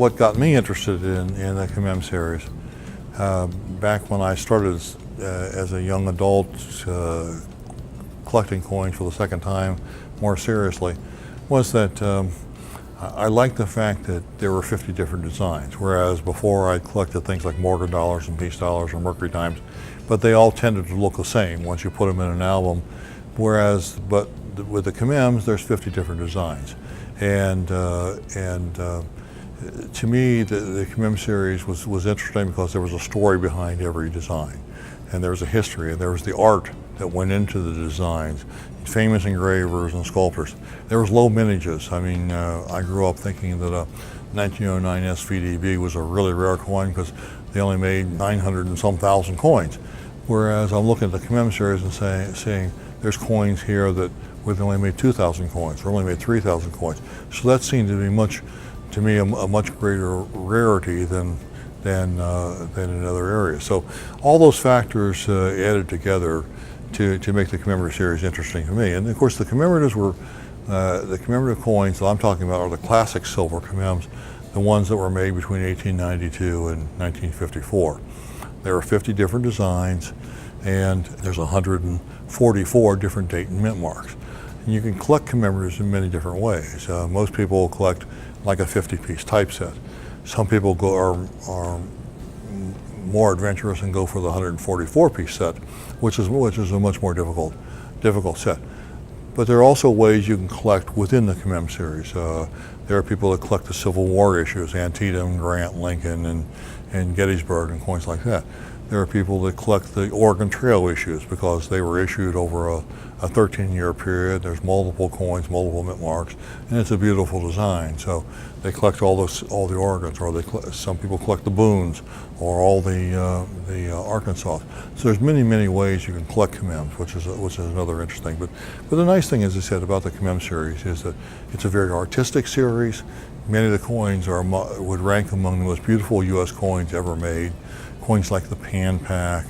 what got me interested in the Commem series, back when I started as a young adult collecting coins for the second time more seriously, was that I liked the fact that there were 50 different designs, whereas before I collected things like Morgan dollars and Peace dollars or Mercury dimes, but they all tended to look the same once you put them in an album. But with the Commems, there's 50 different designs. And to me, the Commem series was interesting because there was a story behind every design. And there was a history, and there was the art that went into the designs, famous engravers and sculptors. There was low mintages. I mean, I grew up thinking that a 1909 SVDB was a really rare coin because they only made 900 and some thousand coins. Whereas I'm looking at the Commem series and saying there's coins here that where they only made 2,000 coins, or only made 3,000 coins. So that seemed to be to me, a much greater rarity than in other areas. So all those factors added together to make the commemorative series interesting to me. And of course, the commemoratives were the commemorative coins that I'm talking about are the classic silver commems, the ones that were made between 1892 and 1954. There are 50 different designs, and there's 144 different date and mint marks. And you can collect commemoratives in many different ways. Most people collect like a 50-piece typeset. Some people are more adventurous and go for the 144-piece set, which is a much more difficult set. But there are also ways you can collect within the Commem series. There are people that collect the Civil War issues, Antietam, Grant, Lincoln, and Gettysburg, and coins like that. There are people that collect the Oregon Trail issues because they were issued over a 13-year period. There's multiple coins, multiple mint marks, and it's a beautiful design. So they collect all the Oregons, or some people collect the Boones, or all the Arkansas. So there's many ways you can collect Commems, which is another interesting. But the nice thing, as I said, about the Commem series is that it's a very artistic series. Many of the coins would rank among the most beautiful U.S. coins ever made. Coins like the Pan Pac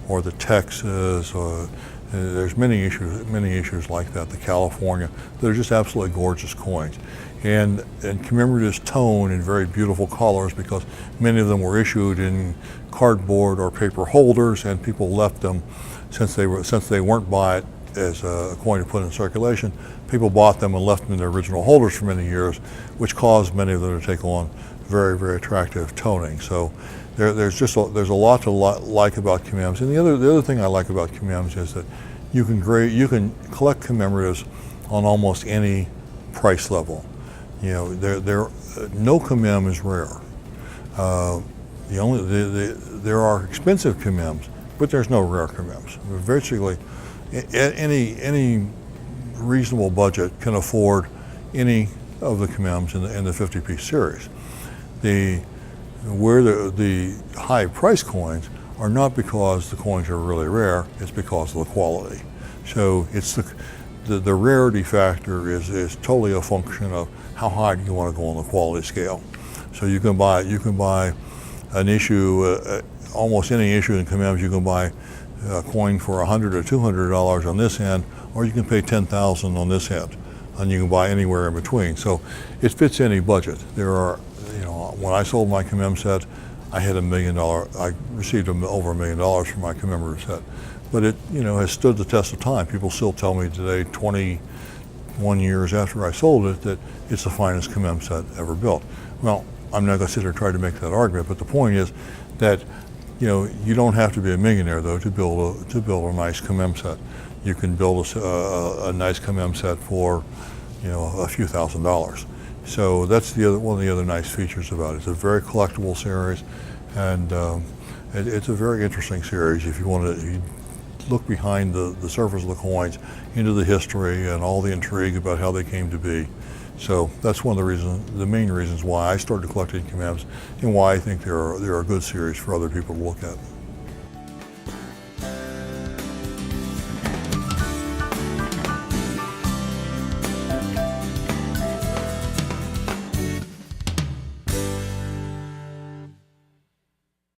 or the Texas, or there's many issues like that, the California, that are just absolutely gorgeous coins. And commemoratives tone in very beautiful colors because many of them were issued in cardboard or paper holders, and people left them since they weren't bought as a coin to put in circulation. People bought them and left them in their original holders for many years, which caused many of them to take on very attractive toning. So there's a lot to like about Commems. And the other thing I like about Commems is that you can collect commemoratives on almost any price level. You know, no Commem is rare. There are expensive Commems, but there's no rare Commems. Virtually any reasonable budget can afford any of the Commems in the 50-piece series. Where the high price coins are not because the coins are really rare, it's because of the quality. So it's the rarity factor is totally a function of how high do you want to go on the quality scale. So you can buy an issue, almost any issue in Commems, you can buy a coin for $100 or $200 on this end, or you can pay $10,000 on this end, and you can buy anywhere in between. So it fits any budget. There are, when I sold my Commem set, I had I received over $1 million for my commemorative set. But it, has stood the test of time. People still tell me today, 21 years after I sold it, that it's the finest Commem set ever built. Well, I'm not going to sit here and try to make that argument, but the point is that, you don't have to be a millionaire though to build a nice Commem set. You can build a nice Commem set for, a few $1,000s. So that's one of the other nice features about it. It's a very collectible series, and it's a very interesting series if you want to look behind the surface of the coins, into the history and all the intrigue about how they came to be. So that's one of the main reasons why I started collecting Commems, and why I think they're a good series for other people to look at.